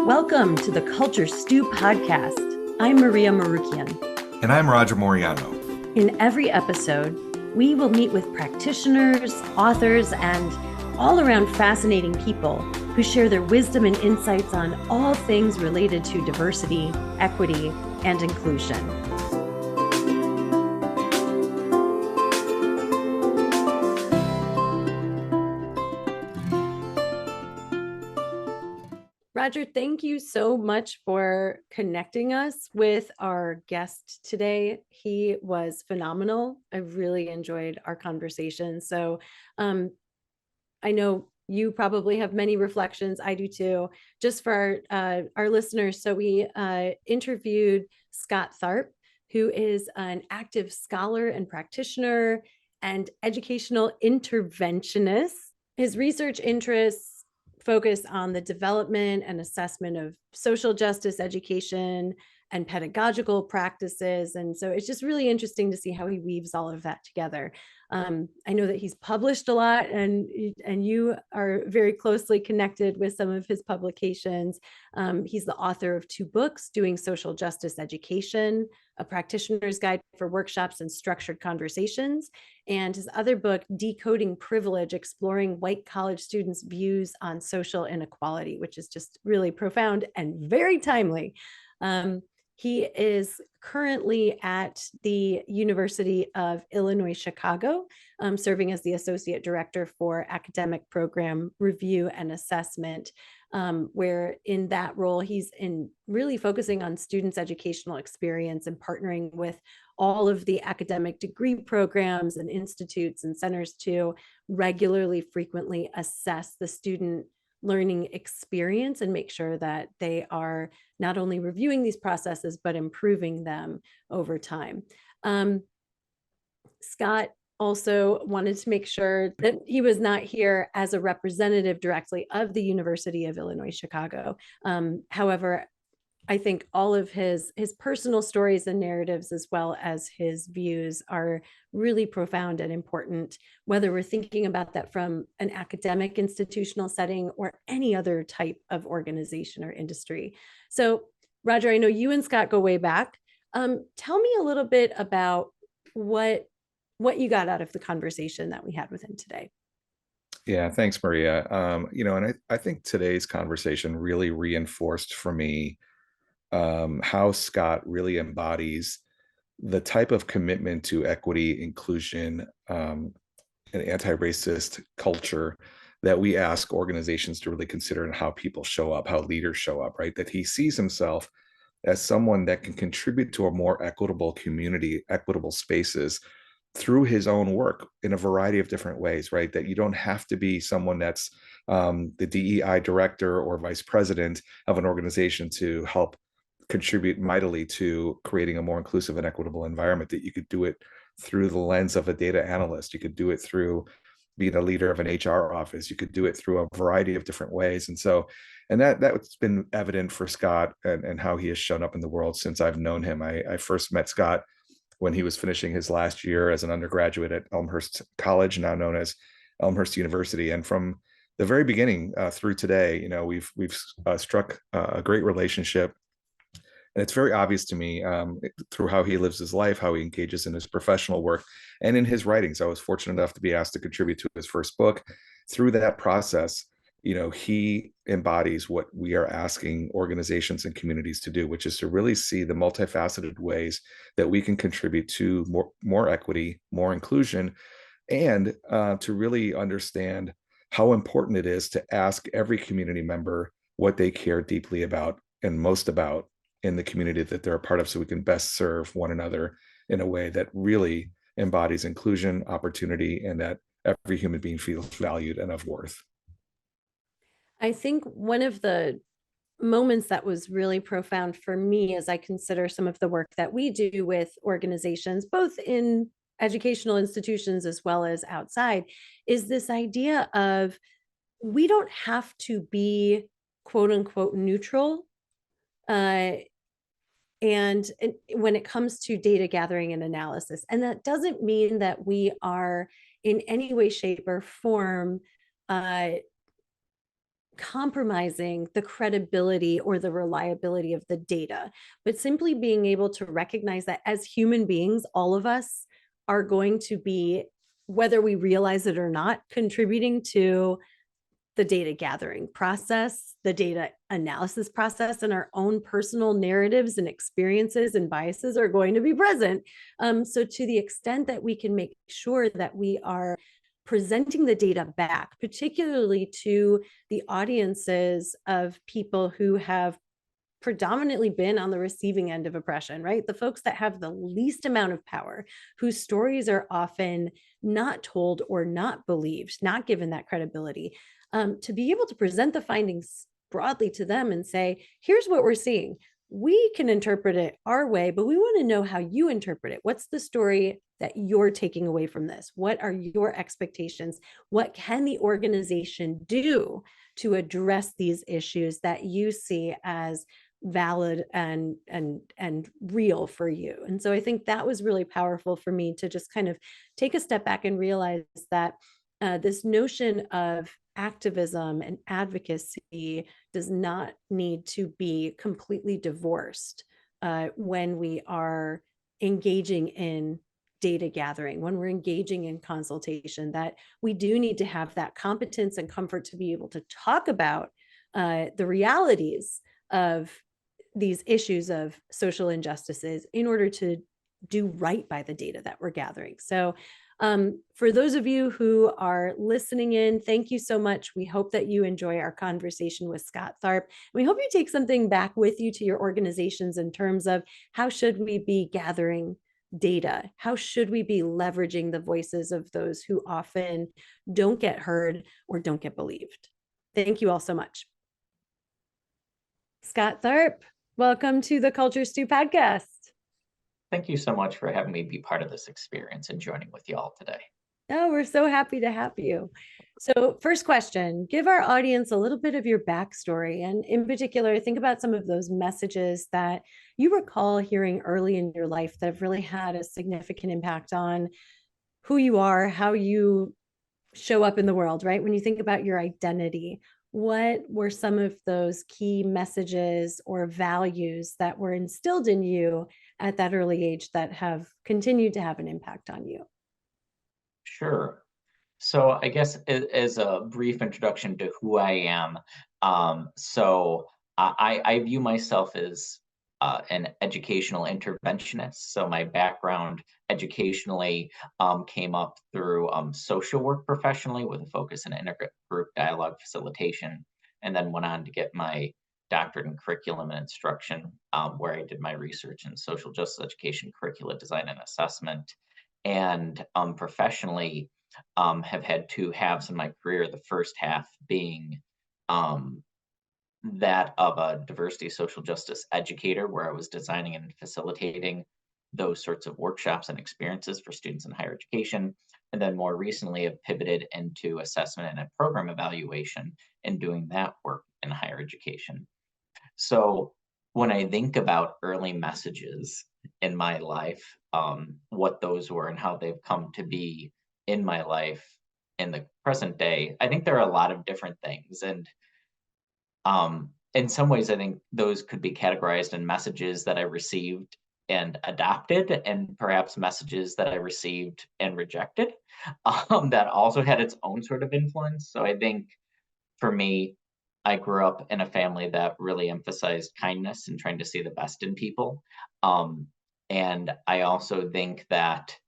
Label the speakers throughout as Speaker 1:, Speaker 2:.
Speaker 1: Welcome to the Culture Stew podcast. I'm Maria Marukian.
Speaker 2: And I'm Roger Moriano.
Speaker 1: In every episode, we will meet with practitioners, authors, and all around fascinating people who share their wisdom and insights on all things related to diversity, equity, and inclusion. Roger, thank you so much for connecting us with our guest today. He was phenomenal. I really enjoyed our conversation. So I know you probably have many reflections. I do too. Just for our listeners, so we interviewed Scott Tharp, who is an active scholar and practitioner and educational interventionist. His research interests focus on the development and assessment of social justice education and pedagogical practices. And so it's just really interesting to see how he weaves all of that together. I know that he's published a lot, and you are very closely connected with some of his publications. He's the author of 2 books, Doing Social Justice Education, A Practitioner's Guide for Workshops and Structured Conversations, and his other book, Decoding Privilege, Exploring White College Students' Views on Social Inequality, which is just really profound and very timely. He is currently at the University of Illinois, Chicago, serving as the Associate Director for Academic Program Review and Assessment, where in that role, he's really focusing on students' educational experience and partnering with all of the academic degree programs and institutes and centers to regularly, frequently assess the student learning experience and make sure that they are not only reviewing these processes, but improving them over time. Scott also wanted to make sure that he was not here as a representative directly of the University of Illinois, Chicago. However, I think all of his personal stories and narratives, as well as his views, are really profound and important, whether we're thinking about that from an academic institutional setting or any other type of organization or industry. So, Roger, I know you and Scott go way back. Tell me a little bit about what you got out of the conversation that we had with him today.
Speaker 2: Yeah, thanks, Maria. And I think today's conversation really reinforced for me how Scott really embodies the type of commitment to equity, inclusion, and anti-racist culture that we ask organizations to really consider in how people show up, how leaders show up, right? That he sees himself as someone that can contribute to a more equitable community, equitable spaces through his own work in a variety of different ways, right? That you don't have to be someone that's the DEI director or vice president of an organization to help contribute mightily to creating a more inclusive and equitable environment. That you could do it through the lens of a data analyst. You could do it through being a leader of an HR office. You could do it through a variety of different ways. And that's been evident for Scott and how he has shown up in the world since I've known him. I first met Scott when he was finishing his last year as an undergraduate at Elmhurst College, now known as Elmhurst University. And from the very beginning through today, we've struck a great relationship. And it's very obvious to me through how he lives his life, how he engages in his professional work and in his writings. I was fortunate enough to be asked to contribute to his first book. Through that process, he embodies what we are asking organizations and communities to do, which is to really see the multifaceted ways that we can contribute to more equity, more inclusion, and to really understand how important it is to ask every community member what they care deeply about and most about in the community that they're a part of, so we can best serve one another in a way that really embodies inclusion, opportunity, and that every human being feels valued and of worth.
Speaker 1: I think one of the moments that was really profound for me as I consider some of the work that we do with organizations, both in educational institutions as well as outside, is this idea of we don't have to be quote unquote neutral. And when it comes to data gathering and analysis, and that doesn't mean that we are in any way, shape, or form compromising the credibility or the reliability of the data, but simply being able to recognize that as human beings, all of us are going to be, whether we realize it or not, contributing to the data gathering process, the data analysis process, and our own personal narratives and experiences and biases are going to be present. So to the extent that we can make sure that we are presenting the data back, particularly to the audiences of people who have predominantly been on the receiving end of oppression, right? The folks that have the least amount of power, whose stories are often not told or not believed, not given that credibility, to be able to present the findings broadly to them and say, here's what we're seeing. We can interpret it our way, but we want to know how you interpret it. What's the story that you're taking away from this? What are your expectations? What can the organization do to address these issues that you see as valid and real for you? And so I think that was really powerful for me to just kind of take a step back and realize that this notion of activism and advocacy does not need to be completely divorced when we are engaging in data gathering, when we're engaging in consultation, that we do need to have that competence and comfort to be able to talk about the realities of these issues of social injustices in order to do right by the data that we're gathering. So for those of you who are listening in, thank you so much. We hope that you enjoy our conversation with Scott Tharp. We hope you take something back with you to your organizations in terms of how should we be gathering data? How should we be leveraging the voices of those who often don't get heard or don't get believed? Thank you all so much. Scott Tharp, welcome to the Culture Stew podcast.
Speaker 3: Thank you so much for having me be part of this experience and joining with you all today.
Speaker 1: Oh, we're so happy to have you. So first question, give our audience a little bit of your backstory. And in particular, think about some of those messages that you recall hearing early in your life that have really had a significant impact on who you are, how you show up in the world, right? When you think about your identity, what were some of those key messages or values that were instilled in you at that early age that have continued to have an impact on you?
Speaker 3: Sure. So I guess as a brief introduction to who I am, so I view myself as an educational interventionist. So my background educationally came up through social work professionally with a focus in intergroup dialogue facilitation, and then went on to get my doctorate in curriculum and instruction, where I did my research in social justice education, curricula design and assessment, and professionally have had two halves in my career. The first half being um, that of a diversity social justice educator, where I was designing and facilitating those sorts of workshops and experiences for students in higher education. And then more recently, have pivoted into assessment and program evaluation and doing that work in higher education. So when I think about early messages in my life, what those were and how they've come to be in my life in the present day, I think there are a lot of different things. And in some ways, I think those could be categorized in messages that I received and adopted, and perhaps messages that I received and rejected, that also had its own sort of influence. So I think for me, I grew up in a family that really emphasized kindness and trying to see the best in people. Um, and I also think that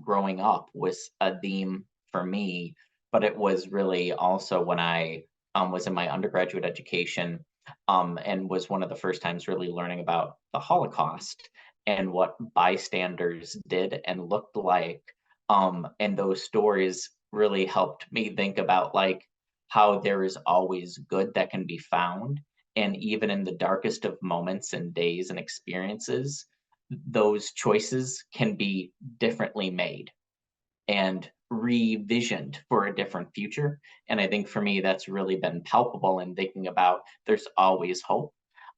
Speaker 3: growing up was a theme for me, but it was really also when I was in my undergraduate education, and was one of the first times really learning about the Holocaust and what bystanders did and looked like. And those stories really helped me think about like how there is always good that can be found. And even in the darkest of moments and days and experiences, those choices can be differently made and revisioned for a different future. And I think for me, that's really been palpable in thinking about there's always hope.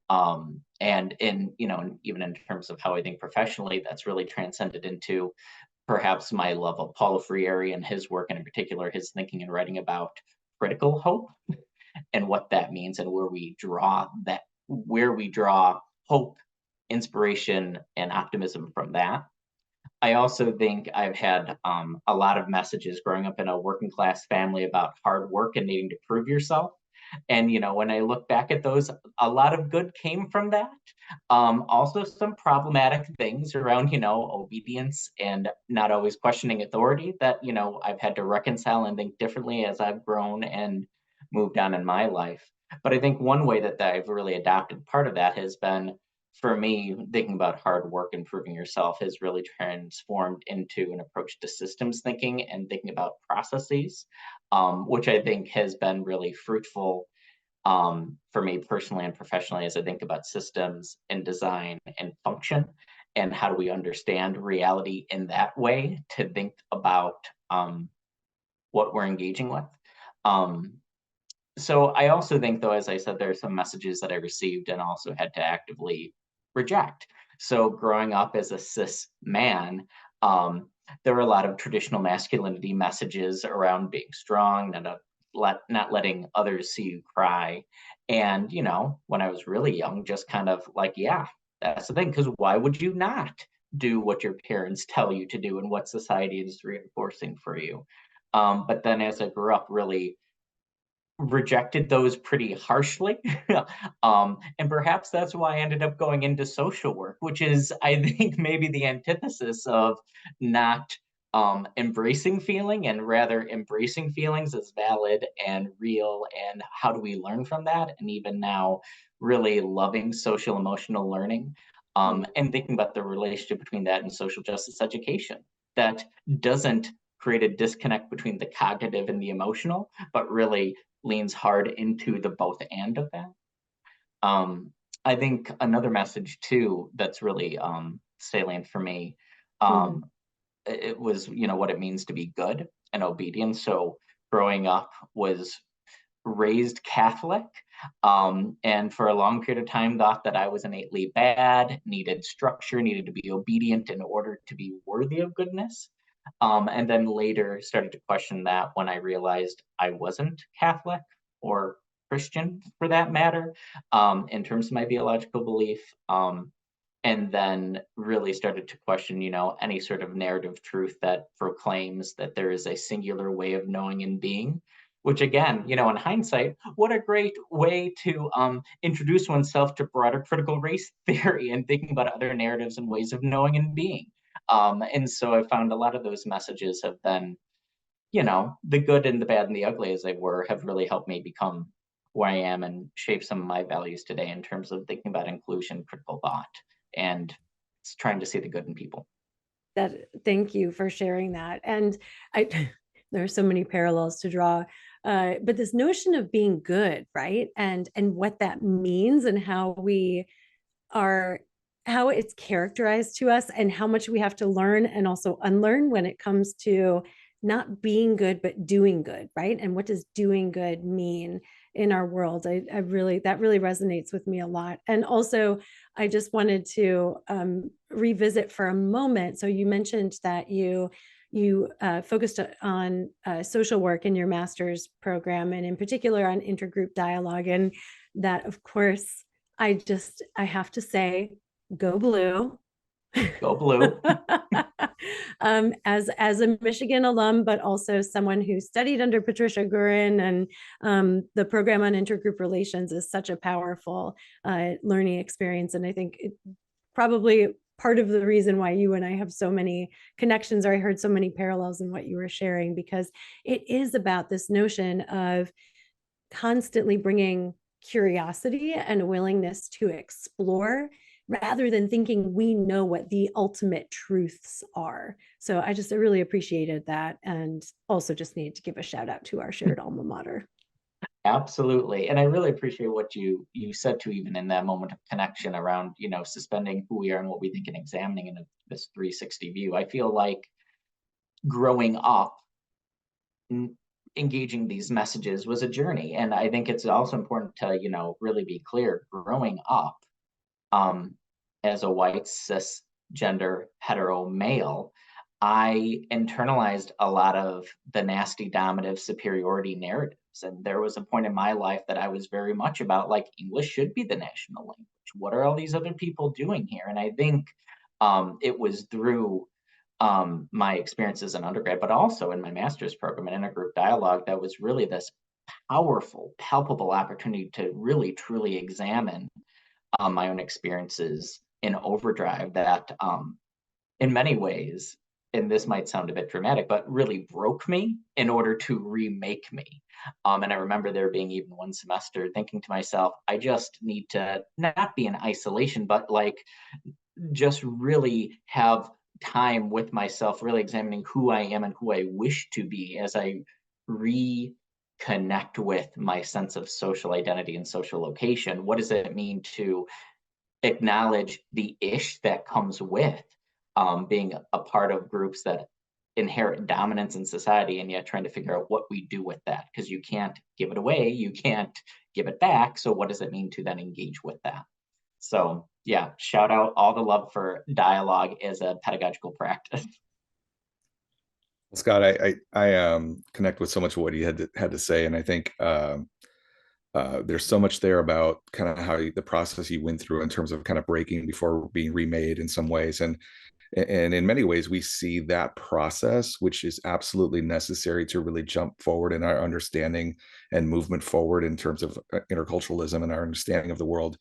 Speaker 3: And in, even in terms of how I think professionally, that's really transcended into perhaps my love of Paulo Freire and his work, and in particular, his thinking and writing about critical hope. and what that means, and where we draw hope, inspiration, and optimism from that. I also think I've had a lot of messages growing up in a working class family about hard work and needing to prove yourself. And when I look back at those, a lot of good came from that. Also, some problematic things around obedience and not always questioning authority that I've had to reconcile and think differently as I've grown and moved on in my life. But I think one way that I've really adopted part of that has been, for me, thinking about hard work and proving yourself has really transformed into an approach to systems thinking and thinking about processes, which I think has been really fruitful for me personally and professionally as I think about systems and design and function, and how do we understand reality in that way to think about what we're engaging with. Um, so I also think, though, as I said, there are some messages that I received and also had to actively reject. So growing up as a cis man, um, there were a lot of traditional masculinity messages around being strong, not letting others see you cry. And, when I was really young, just kind of like, yeah, that's the thing, because why would you not do what your parents tell you to do and what society is reinforcing for you? But then as I grew up, really rejected those pretty harshly. And perhaps that's why I ended up going into social work, which is, I think, maybe the antithesis of not embracing feeling, and rather embracing feelings as valid and real. And how do we learn from that? And even now, really loving social emotional learning,
Speaker 1: Mm,
Speaker 3: and thinking about the relationship between that and social justice education that doesn't create a disconnect between the cognitive and the emotional, but really leans hard into the both and of that. Um, I think another message too that's really salient for me,
Speaker 1: mhm,
Speaker 3: um, it was what it means to be good and obedient. So growing up was raised Catholic, and for a long period of time thought that I was innately bad, needed structure, needed to be obedient in order to be worthy of goodness. And then later started to question that when I realized I wasn't Catholic or Christian for that matter, in terms of my theological belief. And then really started to question, any sort of narrative truth that proclaims that there is a singular way of knowing and being, which again, in hindsight, what a great way to introduce oneself to broader critical race theory and thinking about other narratives and ways of knowing and being. And so I found a lot of those messages have been, the good and the bad and the ugly as they were, have really helped me become who I am and shape some of my values today in terms of thinking about inclusion, critical thought, and trying to see the good in people.
Speaker 1: thank you for sharing that. And I there are so many parallels to draw. But this notion of being good, right? And what that means, and are how it's characterized to us, and how much we have to learn and also unlearn when it comes to not being good but doing good, right? And what does doing good mean in our world? I really, that really resonates with me a lot. And also, I just wanted to revisit for a moment. So you mentioned that you focused on social work in your master's program, and in particular on intergroup dialogue. And that, of course, I have to say, go blue.
Speaker 3: Go blue.
Speaker 1: As a Michigan alum, but also someone who studied under Patricia Gurin, and the program on intergroup relations is such a powerful learning experience. And I think it probably part of the reason why you and I have so many connections, or I heard so many parallels in what you were sharing, because it is about this notion of constantly bringing curiosity and a willingness to explore, rather than thinking we know what the ultimate truths are. So I really appreciated that, and also just needed to give a shout out to our shared alma mater.
Speaker 3: Absolutely. And I really appreciate what you said to, even in that moment of connection around, suspending who we are and what we think and examining in this 360 view. I feel like growing up, engaging these messages was a journey. And I think it's also important to, really be clear, growing up um, as a white cisgender hetero male, I internalized a lot of the nasty dominative superiority narratives. And there was a point in my life that I was very much about like English should be the national language. What are all these other people doing here? And I think it was through my experience as an undergrad, but also in my master's program in intergroup dialogue, that was really this powerful, palpable opportunity to really truly examine my own experiences in overdrive that in many ways, and this might sound a bit dramatic, but really broke me in order to remake me. And I remember there being even one semester thinking to myself, I just need to not be in isolation, but like just really have time with myself, really examining who I am and who I wish to be as I reconnect with my sense of social identity and social location. What does it mean to acknowledge the ish that comes with being a part of groups that inherit dominance in society, and yet trying to figure out what we do with that, because you can't give it away, you can't give it back. So what does it mean to then engage with that? So yeah, shout out all the love for dialogue as a pedagogical practice.
Speaker 2: Scott, I connect with so much of what you had to say, and I think there's so much there about kind of how the process you went through in terms of kind of breaking before being remade in some ways, and in many ways we see that process, which is absolutely necessary to really jump forward in our understanding and movement forward in terms of interculturalism and our understanding of the world,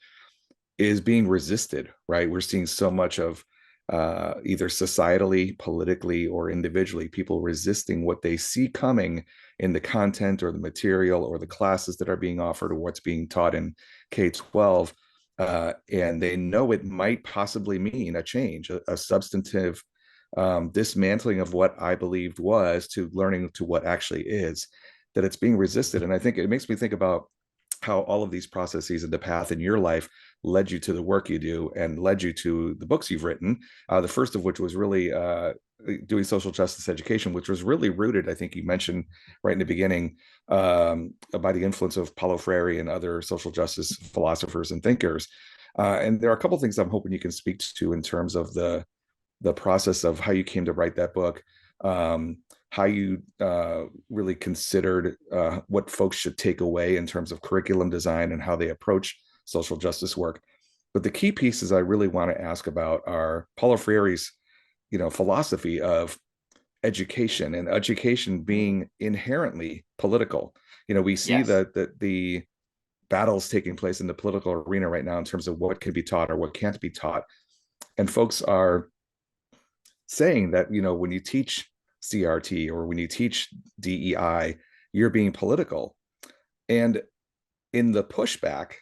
Speaker 2: is being resisted, right? We're seeing so much of either societally, politically, or individually, people resisting what they see coming in the content or the material or the classes that are being offered or what's being taught in K-12. And they know it might possibly mean a change, a substantive dismantling of what I believed was to learning to what actually is, that it's being resisted. And I think it makes me think about how all of these processes and the path in your life led you to the work you do and led you to the books you've written. The first of which was really doing social justice education, which was really rooted, I think you mentioned right in the beginning, by the influence of Paulo Freire and other social justice philosophers and thinkers. And there are a couple of things I'm hoping you can speak to in terms of the process of how you came to write that book, how you really considered what folks should take away in terms of curriculum design and how they approach social justice work. But the key pieces I really want to ask about are Paulo Freire's, philosophy of education, and education being inherently political. We see
Speaker 3: Yes.
Speaker 2: that the battles taking place in the political arena right now in terms of what can be taught or what can't be taught, and folks are saying that when you teach CRT or when you teach DEI, you're being political. And in the pushback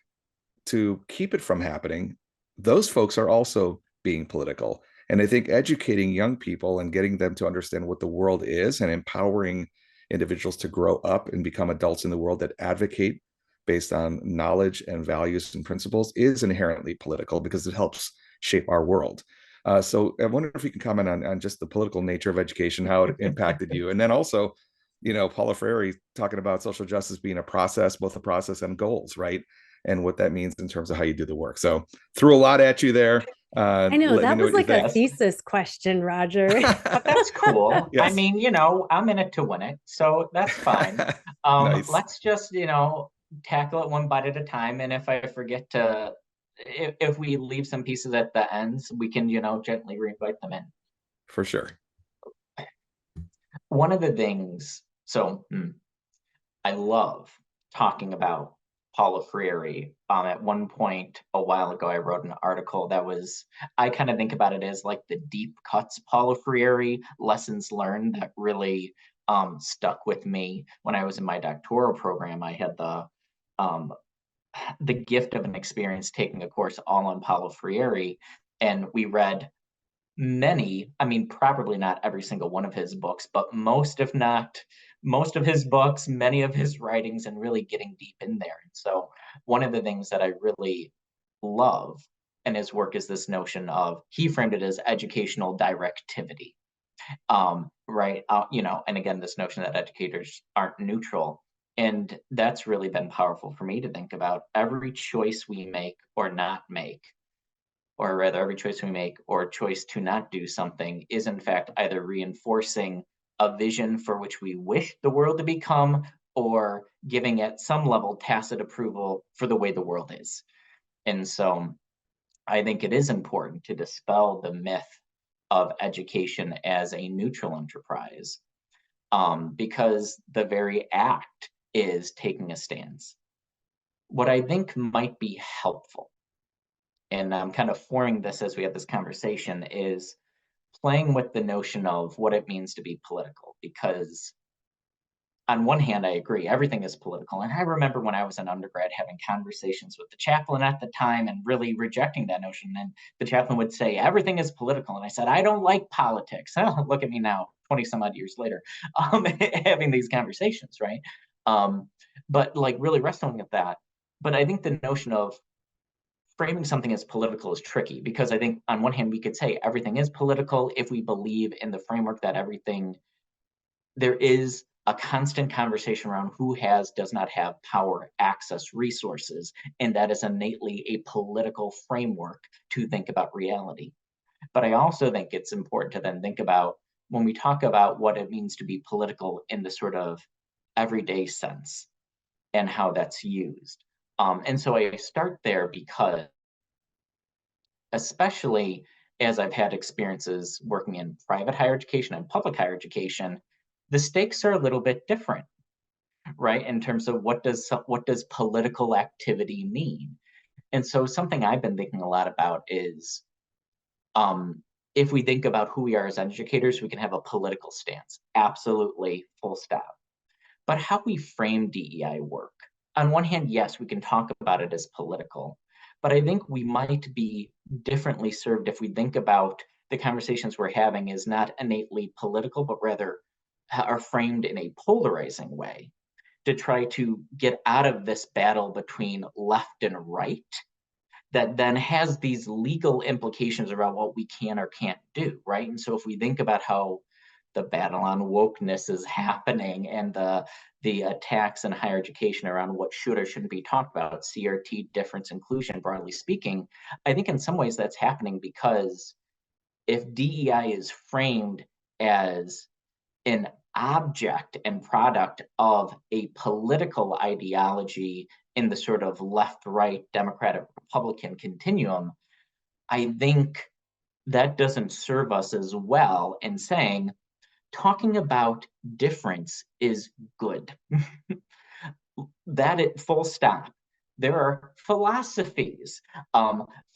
Speaker 2: to keep it from happening, those folks are also being political. And I think educating young people and getting them to understand what the world is and empowering individuals to grow up and become adults in the world that advocate based on knowledge and values and principles is inherently political because it helps shape our world. So I wonder if you can comment on just the political nature of education, how it impacted you. And then also, Paulo Freire talking about social justice being a process, both a process and goals, right? And what that means in terms of how you do the work. So threw a lot at you there.
Speaker 1: I know
Speaker 2: Let me
Speaker 1: that
Speaker 2: know
Speaker 1: was
Speaker 2: what you
Speaker 1: like a
Speaker 2: think.
Speaker 3: Yes.
Speaker 1: thesis question, Roger.
Speaker 3: But that's cool. I
Speaker 2: Yes.
Speaker 3: mean, I'm in it to win it, so that's fine.
Speaker 2: Nice.
Speaker 3: Let's just, tackle it one bite at a time. And if I forget to, if we leave some pieces at the ends, we can, gently reinvite them in.
Speaker 2: For sure.
Speaker 3: One of the things, so I love talking about Paulo Freire. At one point a while ago, I wrote an article that was, I kind of think about it as like the deep cuts Paulo Freire lessons learned that really stuck with me when I was in my doctoral program. I had um, the gift of an experience taking a course all on Paulo Freire, and we read many, I mean, probably not every single one of his books, but most, if not most of his books, many of his writings, and really getting deep in there. And so, one of the things that I really love in his work is this notion of, he framed it as educational directivity. Right. And again, this notion that educators aren't neutral. And that's really been powerful for me to think about every choice we make or not make or rather every choice we make or choice to not do something is in fact either reinforcing a vision for which we wish the world to become, or giving it some level tacit approval for the way the world is. And so I think it is important to dispel the myth of education as a neutral enterprise, because the very act is taking a stance. What I think might be helpful, and I'm kind of forming this as we have this conversation, is playing with the notion of what it means to be political. Because on one hand, I agree, everything is political. And I remember when I was an undergrad having conversations with the chaplain at the time and really rejecting that notion. And the chaplain would say, everything is political. And I said, I don't like politics. Oh, look at me now, 20 some odd years later, having these conversations, right? But like really wrestling with that. But I think the notion of framing something as political is tricky, because I think on one hand, we could say everything is political if we believe in the framework that there is a constant conversation around who does not have power, access, resources, and that is innately a political framework to think about reality. But I also think it's important to then think about, when we talk about what it means to be political in the sort of everyday sense and how that's used. And so I start there because, especially as I've had experiences working in private higher education and public higher education, the stakes are a little bit different, right? In terms of what does political activity mean? And so something I've been thinking a lot about is, if we think about who we are as educators, we can have a political stance, absolutely, full stop. But how we frame DEI work, on one hand, yes, we can talk about it as political, but I think we might be differently served if we think about the conversations we're having as not innately political, but rather are framed in a polarizing way, to try to get out of this battle between left and right that then has these legal implications around what we can or can't do, right? And so if we think about how the battle on wokeness is happening, and the attacks in higher education around what should or shouldn't be talked about, CRT, difference, inclusion, broadly speaking, I think in some ways that's happening because if DEI is framed as an object and product of a political ideology in the sort of left right Democratic Republican continuum, I think that doesn't serve us as well in saying talking about difference is good. That it, full stop. There are philosophies,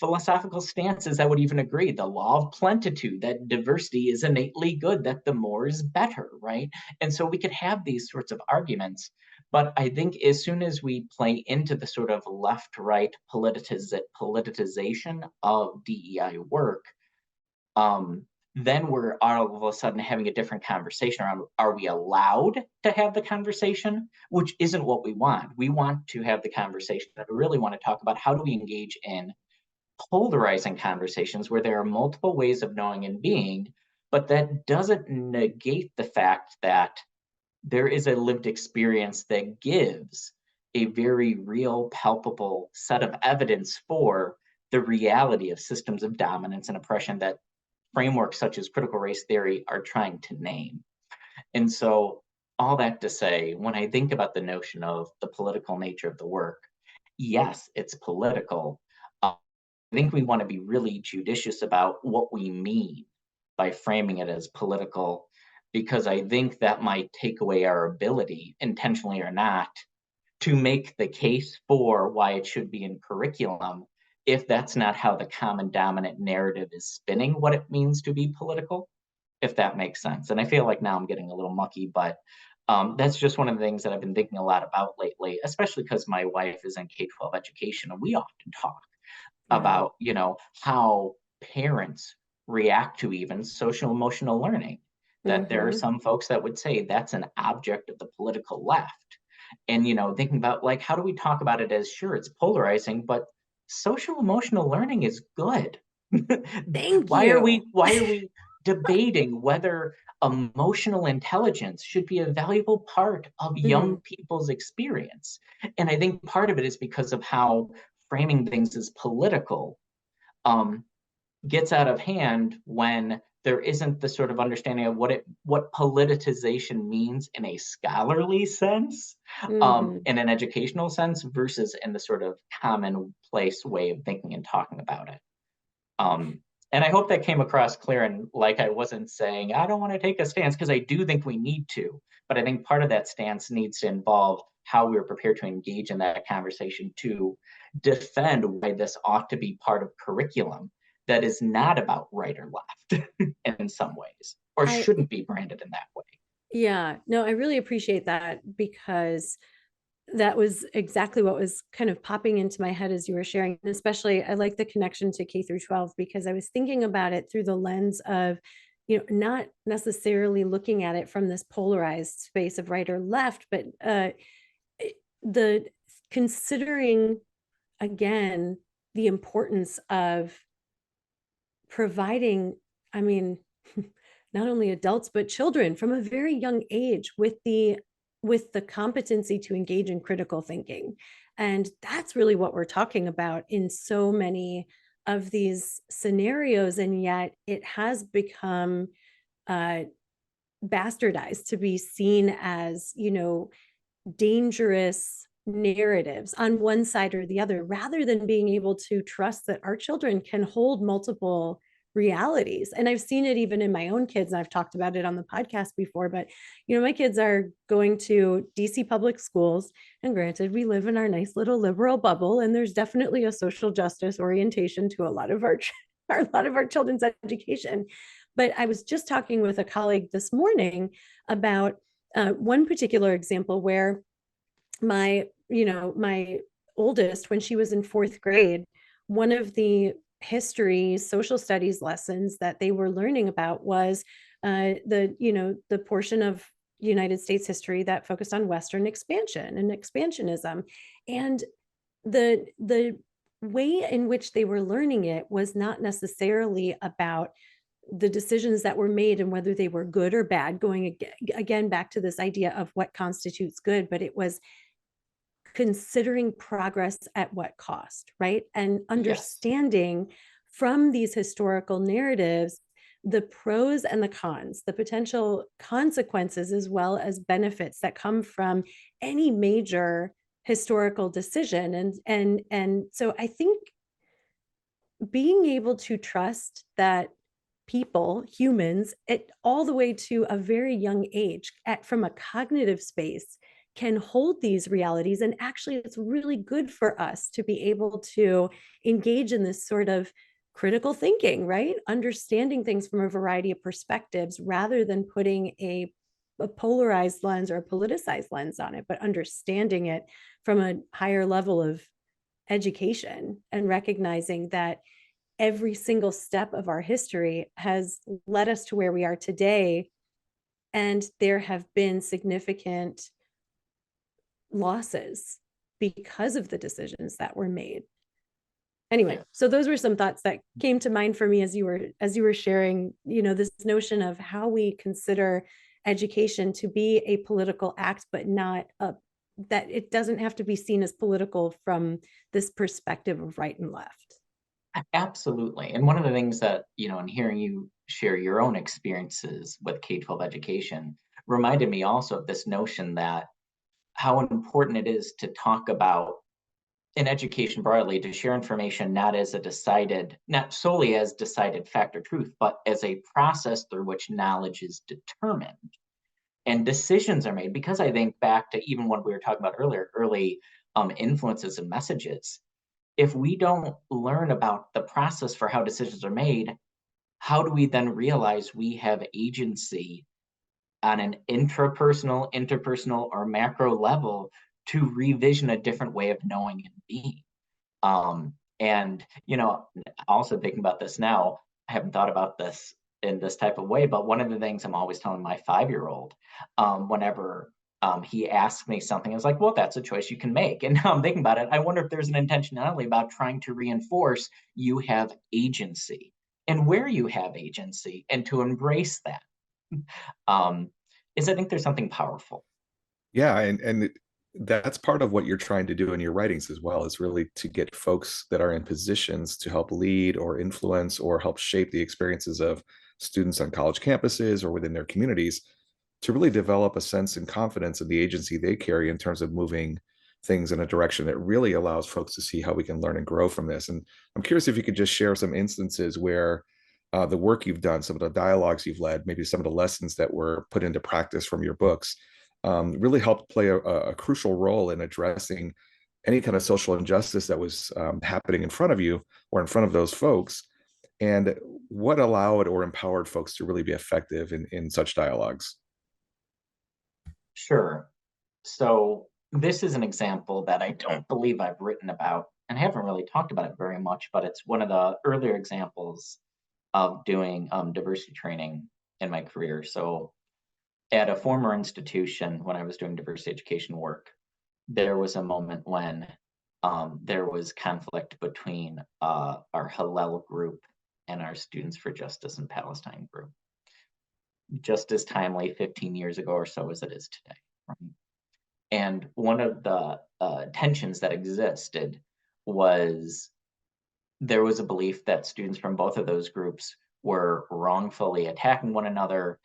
Speaker 3: philosophical stances that would even agree. The law of plenitude, that diversity is innately good, that the more is better, right? And so we could have these sorts of arguments. But I think as soon as we play into the sort of left-right politicization of DEI work, then we're all of a sudden having a different conversation around, are we allowed to have the conversation? Which isn't what we want. We want to have the conversation, but we really want to talk about how do we engage in polarizing conversations where there are multiple ways of knowing and being, but that doesn't negate the fact that there is a lived experience that gives a very real, palpable set of evidence for the reality of systems of dominance and oppression that frameworks such as critical race theory are trying to name. And so, all that to say, when I think about the notion of the political nature of the work, yes, it's political. I think we want to be really judicious about what we mean by framing it as political, because I think that might take away our ability, intentionally or not, to make the case for why it should be in curriculum if that's not how the common dominant narrative is spinning what it means to be political, if that makes sense. And I feel like now I'm getting a little mucky, but that's just one of the things that I've been thinking a lot about lately, especially because my wife is in K-12 education, and we often talk
Speaker 1: Yeah.
Speaker 3: about, how parents react to even social emotional learning. That there are
Speaker 1: Mm-hmm.
Speaker 3: some folks that would say that's an object of the political left. And thinking about, like, how do we talk about it as, sure, it's polarizing, but social emotional learning is good.
Speaker 1: Thank
Speaker 3: why are
Speaker 1: you.
Speaker 3: we why are we debating whether emotional intelligence should be a valuable part of
Speaker 1: Mhm.
Speaker 3: young people's experience? And I think part of it is because of how framing things as political gets out of hand when there isn't the sort of understanding of what politicization means in a scholarly sense,
Speaker 1: Mhm.
Speaker 3: in an educational sense, versus in the sort of commonplace way of thinking and talking about it. Um, and I hope that came across clear, and like I wasn't saying I don't want to take a stance, because I do think we need to, but I think part of that stance needs to involve how we're prepared to engage in that conversation to defend why this ought to be part of curriculum that is not about right or left in some ways, or
Speaker 1: I
Speaker 3: shouldn't be branded in that way.
Speaker 1: Yeah, no, I really appreciate that, because that was exactly what was kind of popping into my head as you were sharing. And especially, I like the connection to K through 12, because I was thinking about it through the lens of, not necessarily looking at it from this polarized space of right or left, but the considering again the importance of providing, I mean, not only adults but children from a very young age with the competency to engage in critical thinking. And that's really what we're talking about in so many of these scenarios, and yet it has become uh, bastardized to be seen as, dangerous narratives on one side or the other, rather than being able to trust that our children can hold multiple realities. And I've seen it even in my own kids, and I've talked about it on the podcast before, but my kids are going to DC public schools, and granted, we live in our nice little liberal bubble, and there's definitely a social justice orientation to a lot of our a lot of our children's education. But I was just talking with a colleague this morning about one particular example where my oldest, when she was in fourth grade, one of the history social studies lessons that they were learning about was the portion of United States history that focused on Western expansion and expansionism. And the way in which they were learning it was not necessarily about the decisions that were made and whether they were good or bad, going again back to this idea of what constitutes good, but it was considering progress at what cost, right? And
Speaker 3: Yes.
Speaker 1: understanding from these historical narratives the pros and the cons, the potential consequences as well as benefits that come from any major historical decision. And so I think being able to trust that people, humans, all the way to a very young age, from a cognitive space, can hold these realities. And actually, it's really good for us to be able to engage in this sort of critical thinking, right? Understanding things from a variety of perspectives rather than putting a polarized lens or a politicized lens on it, but understanding it from a higher level of education and recognizing that every single step of our history has led us to where we are today. And there have been significant losses because of the decisions that were made. Anyway,
Speaker 3: Yeah.
Speaker 1: so those were some thoughts that came to mind for me as you were sharing, this notion of how we consider education to be a political act, but not that it doesn't have to be seen as political from this perspective of right and left.
Speaker 3: Absolutely. And one of the things that, in hearing you share your own experiences with K-12 education reminded me also of this notion that how important it is to talk about in education broadly, to share information not solely as decided fact or truth, but as a process through which knowledge is determined and decisions are made. Because I think back to even what we were talking about earlier, early influences and messages. If we don't learn about the process for how decisions are made, how do we then realize we have agency on an interpersonal, or macro level to revision a different way of knowing and being? And also thinking about this now, I haven't thought about this in this type of way, but one of the things I'm always telling my 5-year-old, whenever he asks me something, is like, well, that's a choice you can make. And now I'm thinking about it, I wonder if there's an intentionality about trying to reinforce you have agency and where you have agency, and to embrace that, um, is I think there's something powerful.
Speaker 2: Yeah, and that's part of what you're trying to do in your writings as well, is really to get folks that are in positions to help lead or influence or help shape the experiences of students on college campuses or within their communities, to really develop a sense and confidence in the agency they carry in terms of moving things in a direction that really allows folks to see how we can learn and grow from this. And I'm curious if you could just share some instances where the work you've done, some of the dialogues you've led, maybe some of the lessons that were put into practice from your books, really helped play a crucial role in addressing any kind of social injustice that was happening in front of you or in front of those folks, and what allowed or empowered folks to really be effective in such dialogues.
Speaker 3: Sure. So this is an example that I don't believe I've written about, and I haven't really talked about it very much, but it's one of the earlier examples of doing diversity training in my career. So at a former institution, when I was doing diversity education work, there was a moment when there was conflict between our Hillel group and our Students for Justice in Palestine group. Just as timely 15 years ago or so as it is today. Right? And one of the tensions that existed was there was a belief that students from both of those groups were wrongfully attacking one another.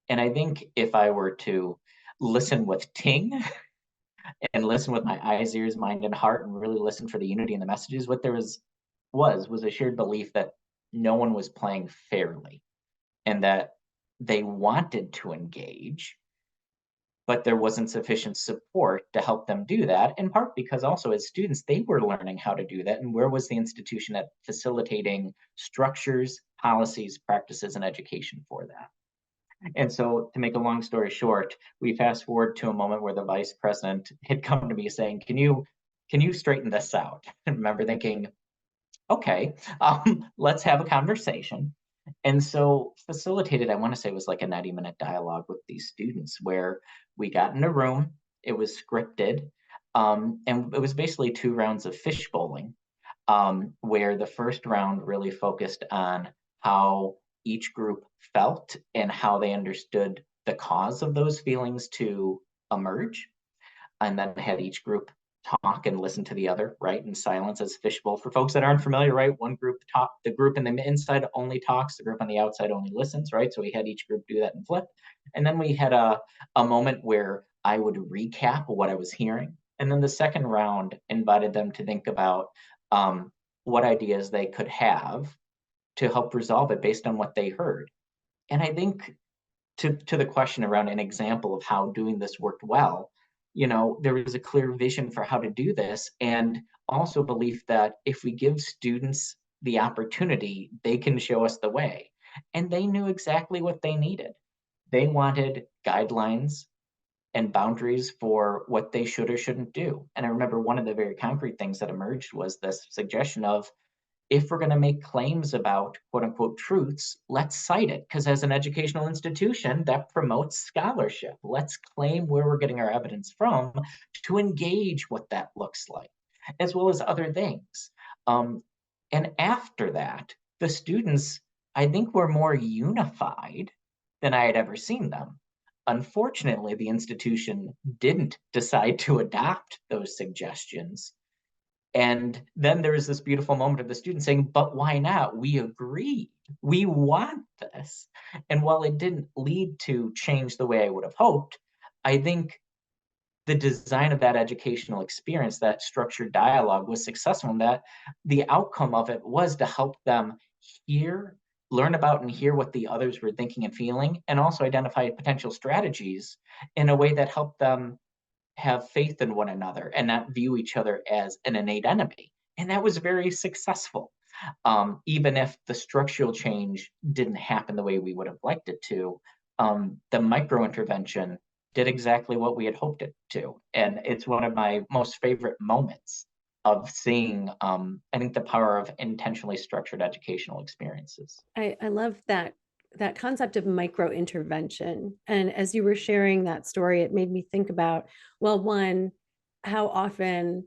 Speaker 3: And I think if I were to listen with Ting and listen with my eyes, ears, mind, and heart, and really listen for the unity in the messages, what there was a shared belief that no one was playing fairly and that they wanted to engage, but there wasn't sufficient support to help them do that, in part because also as students, they were learning how to do that. And where was the institution at facilitating structures, policies, practices, and education for that? And so to make a long story short, we fast forward to a moment where the vice president had come to me saying, can you straighten this out? And I remember thinking, okay, let's have a conversation. And so facilitated, I want to say it was like a 90-minute dialogue with these students where we got in a room, it was scripted, and it was basically 2 rounds of fish bowling, where the first round really focused on how each group felt and how they understood the cause of those feelings to emerge, and then had each group talk and listen to the other, right, in silence as fishbowl. For folks that aren't familiar, right, one group talk, the group in the inside only talks, the group on the outside only listens, right? So we had each group do that and flip. And then we had a moment where I would recap what I was hearing. And then the second round invited them to think about what ideas they could have to help resolve it based on what they heard. And I think to the question around an example of how doing this worked well, there was a clear vision for how to do this, and also belief that if we give students the opportunity, they can show us the way. And they knew exactly what they needed. They wanted guidelines and boundaries for what they should or shouldn't do. And I remember one of the very concrete things that emerged was this suggestion of, if we're going to make claims about quote unquote truths, let's cite it. Because as an educational institution, that promotes scholarship. Let's claim where we're getting our evidence from to engage what that looks like, as well as other things. And after that, the students, I think, were more unified than I had ever seen them. Unfortunately, the institution didn't decide to adopt those suggestions. And then there was this beautiful moment of the student saying, but why not? We agreed. We want this. And while it didn't lead to change the way I would have hoped, I think the design of that educational experience, that structured dialogue, was successful in that the outcome of it was to help them learn about and hear what the others were thinking and feeling, and also identify potential strategies in a way that helped them have faith in one another and not view each other as an innate enemy. And that was very successful, even if the structural change didn't happen the way we would have liked it to. The micro intervention did exactly what we had hoped it to. And it's one of my most favorite moments of seeing, I think, the power of intentionally structured educational experiences.
Speaker 1: I love that concept of micro intervention. And as you were sharing that story, it made me think about, well, one, how often,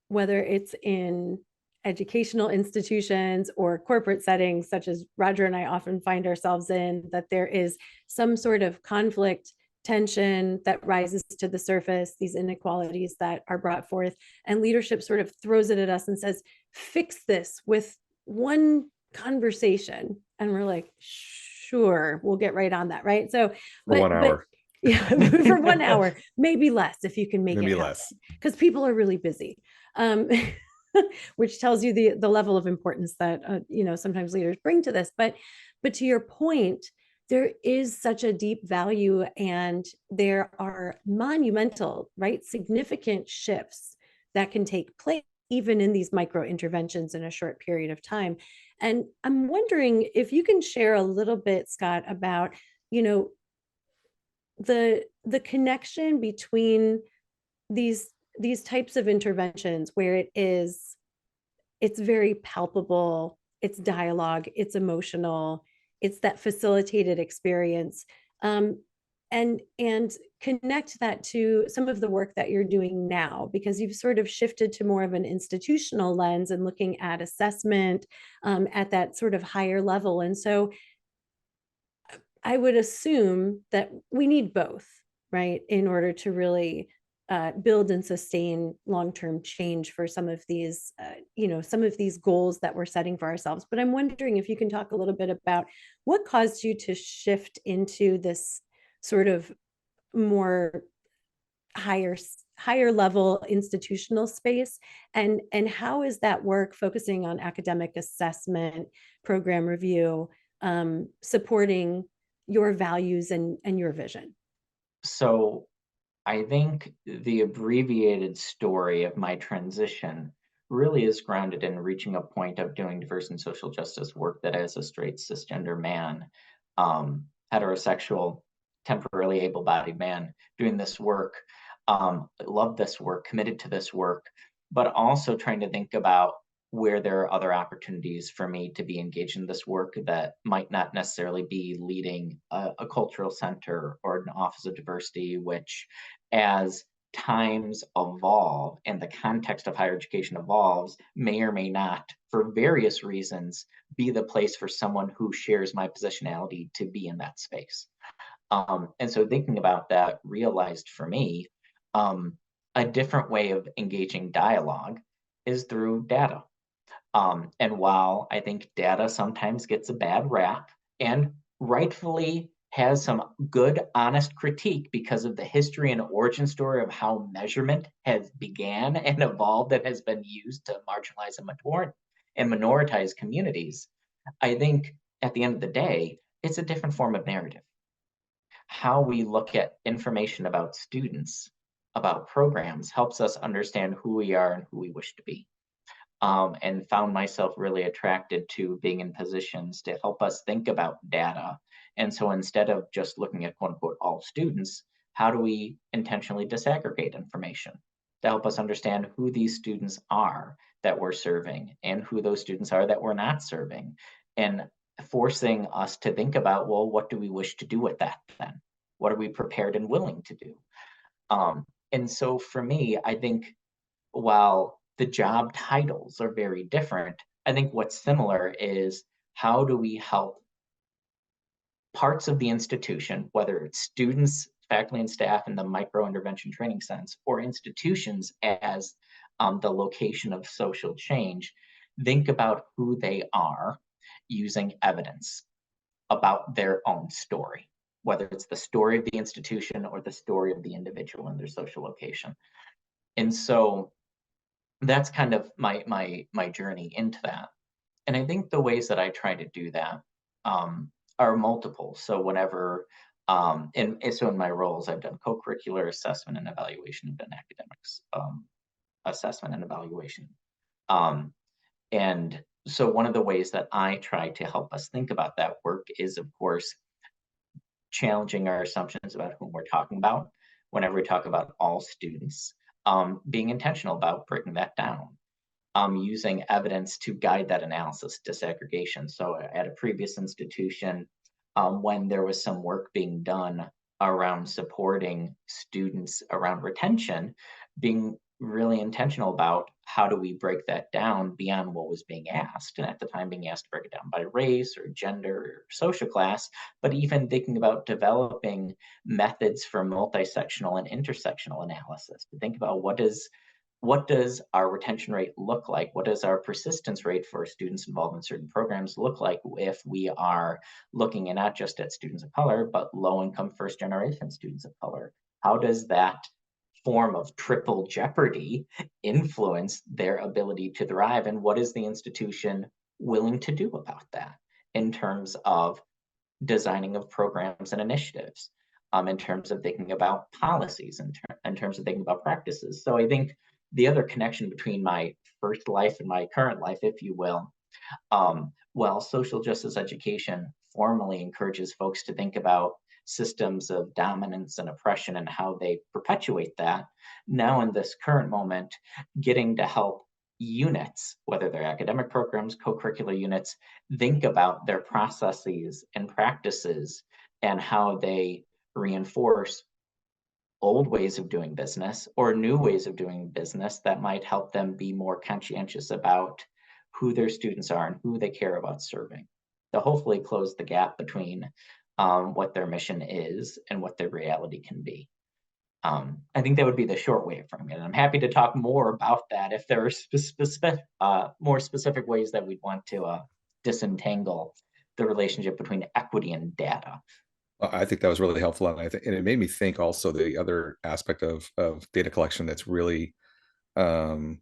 Speaker 1: whether it's in educational institutions or corporate settings, such as Roger and I often find ourselves in, that there is some sort of conflict tension that rises to the surface, these inequalities that are brought forth, and leadership sort of throws it at us and says, fix this with one conversation. And we're like, sure, we'll get right on that, right? So,
Speaker 2: For 1 hour.
Speaker 1: yeah, for 1 hour, maybe less if you can make
Speaker 2: Maybe
Speaker 1: it happen,
Speaker 2: less.
Speaker 1: because people are really busy. Which tells you the level of importance that sometimes leaders bring to this. But to your point, there is such a deep value, and there are monumental, right, significant shifts that can take place even in these micro interventions in a short period of time. And I'm wondering if you can share a little bit, Scott, about the connection between these types of interventions where it's very palpable, it's dialogue, it's emotional, it's that facilitated experience, and connect that to some of the work that you're doing now, because you've sort of shifted to more of an institutional lens and looking at assessment at that sort of higher level. And so I would assume that we need both, right, in order to really build and sustain long-term change for some of these, some of these goals that we're setting for ourselves. But I'm wondering if you can talk a little bit about what caused you to shift into this sort of more higher level institutional space, and how is that work focusing on academic assessment, program review, supporting your values and your vision?
Speaker 3: So I think the abbreviated story of my transition really is grounded in reaching a point of doing diverse and social justice work that as a straight cisgender man, heterosexual, temporarily able-bodied man doing this work, love this work, committed to this work, but also trying to think about where there are other opportunities for me to be engaged in this work that might not necessarily be leading a cultural center or an office of diversity, which as times evolve and the context of higher education evolves, may or may not, for various reasons, be the place for someone who shares my positionality to be in that space. And so thinking about that realized for me, a different way of engaging dialogue is through data. And while I think data sometimes gets a bad rap, and rightfully has some good, honest critique because of the history and origin story of how measurement has began and evolved and has been used to marginalize and minoritize communities, I think at the end of the day, it's a different form of narrative. How we look at information about students, about programs, helps us understand who we are and who we wish to be. And found myself really attracted to being in positions to help us think about data. And so instead of just looking at quote unquote all students, how do we intentionally disaggregate information to help us understand who these students are that we're serving and who those students are that we're not serving, and forcing us to think about, well, what do we wish to do with that then? What are we prepared and willing to do? And so for me, I think while the job titles are very different, I think what's similar is how do we help parts of the institution, whether it's students, faculty, and staff in the micro intervention training sense, or institutions as the location of social change, think about who they are using evidence about their own story, whether it's the story of the institution or the story of the individual in their social location. And so that's kind of my journey into that. And I think the ways that I try to do that are multiple. So whenever, so in my roles, I've done co-curricular assessment and evaluation, I've done academics assessment and evaluation. And so one of the ways that I try to help us think about that work is, of course, challenging our assumptions about whom we're talking about. Whenever we talk about all students, being intentional about breaking that down, using evidence to guide that analysis, disaggregation. So at a previous institution, when there was some work being done around supporting students around retention, being really intentional about how do we break that down beyond what was being asked. And at the time, being asked to break it down by race or gender or social class, but even thinking about developing methods for multi-sectional and intersectional analysis to think about what does our retention rate look like? What does our persistence rate for students involved in certain programs look like if we are looking at not just at students of color, but low income first generation students of color? How does that form of triple jeopardy influence their ability to thrive? And what is the institution willing to do about that in terms of designing of programs and initiatives, in terms of thinking about policies, in terms of thinking about practices? So I think the other connection between my first life and my current life, if you will, well, social justice education formally encourages folks to think about systems of dominance and oppression and how they perpetuate that. Now, in this current moment, getting to help units, whether they're academic programs, co-curricular units, think about their processes and practices and how they reinforce old ways of doing business or new ways of doing business that might help them be more conscientious about who their students are and who they care about serving, to hopefully close the gap between what their mission is and what their reality can be. I think that would be the short way of framing it. And I'm happy to talk more about that if there are more specific ways that we'd want to disentangle the relationship between equity and data.
Speaker 2: I think that was really helpful, and and it made me think also the other aspect of data collection that's really um,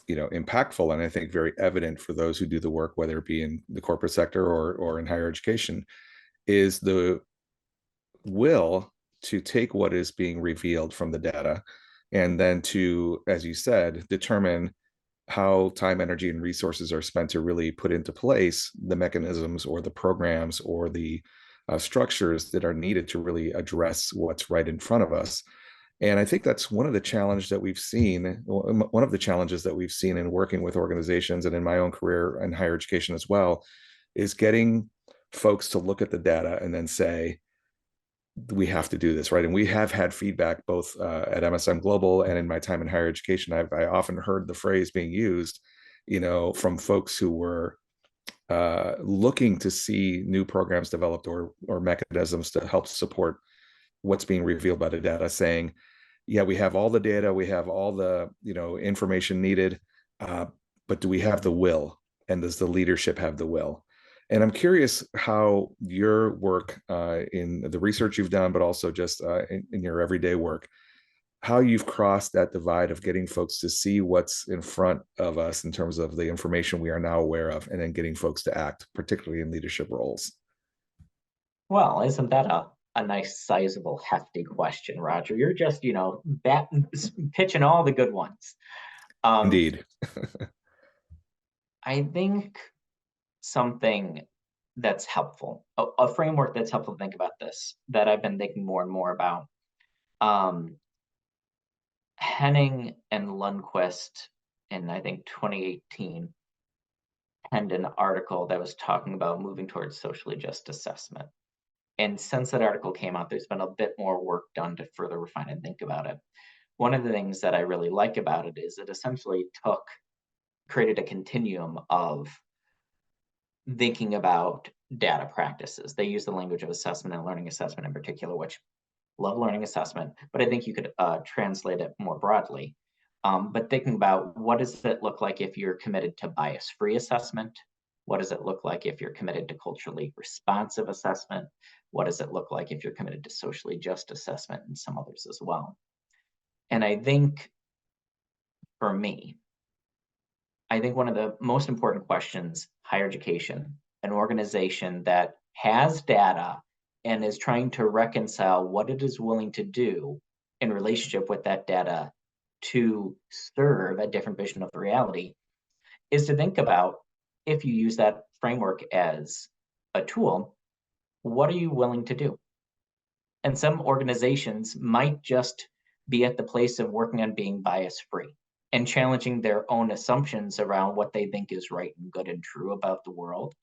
Speaker 2: impactful, and I think very evident for those who do the work, whether it be in the corporate sector or in higher education, is the will to take what is being revealed from the data and then to, as you said, determine how time, energy, and resources are spent to really put into place the mechanisms or the programs or the structures that are needed to really address what's right in front of us. And I think that's one of the challenges that we've seen. One of the challenges that we've seen in working with organizations and in my own career in higher education as well, is getting folks to look at the data and then say, we have to do this, right? And we have had feedback both at MSM Global and in my time in higher education. I often heard the phrase being used, from folks who were looking to see new programs developed or mechanisms to help support what's being revealed by the data, saying, yeah, we have all the data, we have all the information needed, but do we have the will, and does the leadership have the will? And I'm curious how your work in the research you've done, but also just in your everyday work, how you've crossed that divide of getting folks to see what's in front of us in terms of the information we are now aware of, and then getting folks to act, particularly in leadership roles.
Speaker 3: Well, isn't that a nice, sizable, hefty question, Roger? You're just, pitching all the good ones.
Speaker 2: Indeed.
Speaker 3: I think something that's helpful, a framework that's helpful to think about this, that I've been thinking more and more about. Henning and Lundquist in, I think, 2018 penned an article that was talking about moving towards socially just assessment. And since that article came out, there's been a bit more work done to further refine and think about it. One of the things that I really like about it is it essentially created a continuum of thinking about data practices. They use the language of assessment and learning assessment in particular, which love learning assessment, but I think you could translate it more broadly. But thinking about what does it look like if you're committed to bias-free assessment? What does it look like if you're committed to culturally responsive assessment? What does it look like if you're committed to socially just assessment, and some others as well? And I think for me, I think one of the most important questions, higher education, an organization that has data and is trying to reconcile what it is willing to do in relationship with that data to serve a different vision of the reality, is to think about, if you use that framework as a tool, what are you willing to do? And some organizations might just be at the place of working on being bias free and challenging their own assumptions around what they think is right and good and true about the world,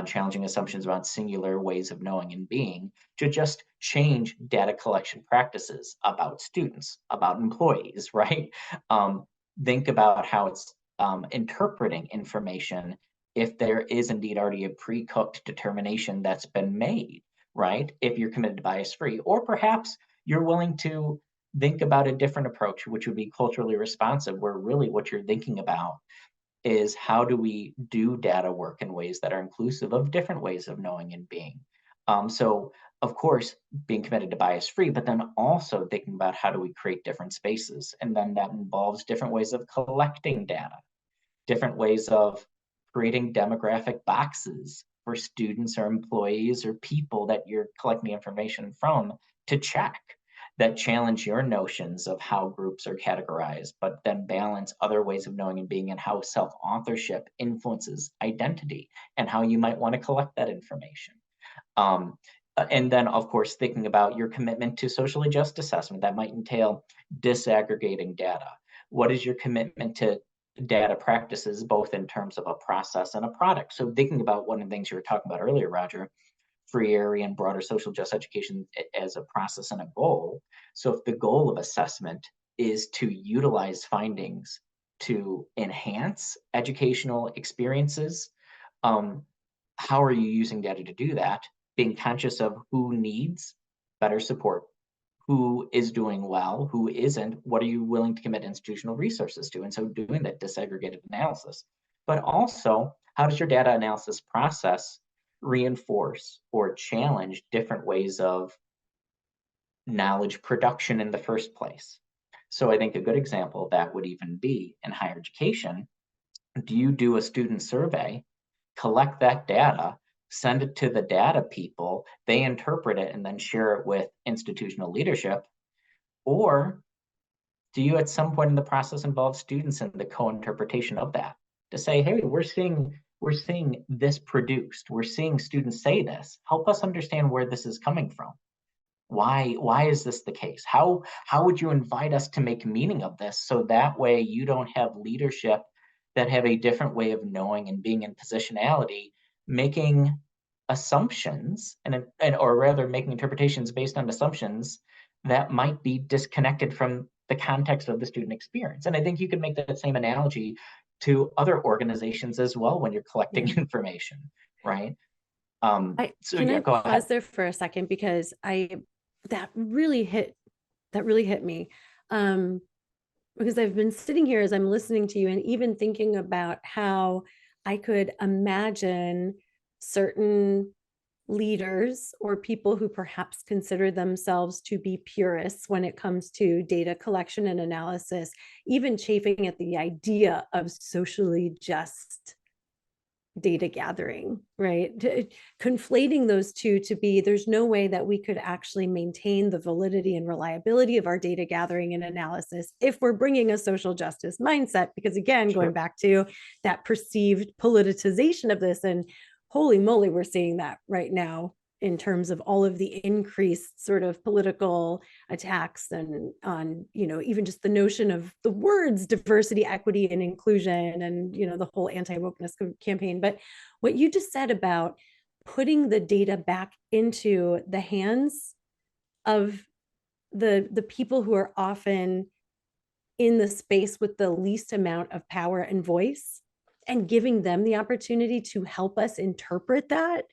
Speaker 3: challenging assumptions around singular ways of knowing and being, to just change data collection practices about students, about employees, right? Think about how it's interpreting information if there is indeed already a pre-cooked determination that's been made, right? If you're committed to bias-free, or perhaps you're willing to think about a different approach, which would be culturally responsive, where really what you're thinking about is how do we do data work in ways that are inclusive of different ways of knowing and being. So of course, being committed to bias free, but then also thinking about how do we create different spaces. And then that involves different ways of collecting data, different ways of creating demographic boxes for students or employees or people that you're collecting information from to check, that challenge your notions of how groups are categorized, but then balance other ways of knowing and being, and how self-authorship influences identity and how you might want to collect that information. Um, and then, of course, thinking about your commitment to socially just assessment. That might entail disaggregating data. What is your commitment to data practices, both in terms of a process and a product? So thinking about one of the things you were talking about earlier, Roger, free area and broader social just education as a process and a goal. So if the goal of assessment is to utilize findings to enhance educational experiences, how are you using data to do that? Being conscious of who needs better support, who is doing well, who isn't, what are you willing to commit institutional resources to? And so doing that disaggregated analysis. But also, how does your data analysis process reinforce or challenge different ways of knowledge production in the first place? So I think a good example of that would even be in higher education. Do you do a student survey, collect that data, send it to the data people, they interpret it and then share it with institutional leadership? Or do you at some point in the process involve students in the co-interpretation of that to say, hey, we're seeing this produced, we're seeing students say this, help us understand where this is coming from? Why is this the case? How would you invite us to make meaning of this, so that way you don't have leadership that have a different way of knowing and being in positionality, making assumptions and or rather making interpretations based on assumptions that might be disconnected from the context of the student experience. And I think you could make that same analogy to other organizations as well when you're collecting information, right? So
Speaker 1: Can
Speaker 3: yeah,
Speaker 1: I
Speaker 3: go ahead.
Speaker 1: pause there for a second, because that really hit me. Because I've been sitting here as I'm listening to you and even thinking about how I could imagine certain leaders or people who perhaps consider themselves to be purists when it comes to data collection and analysis, even chafing at the idea of socially just data gathering, right? Conflating those two to be, there's no way that we could actually maintain the validity and reliability of our data gathering and analysis if we're bringing a social justice mindset. Because again, going back to that perceived politicization of this, and holy moly, we're seeing that right now in terms of all of the increased sort of political attacks and on, even just the notion of the words diversity, equity, and inclusion, and, the whole anti-wokeness campaign. But what you just said about putting the data back into the hands of the people who are often in the space with the least amount of power and voice, and giving them the opportunity to help us interpret that,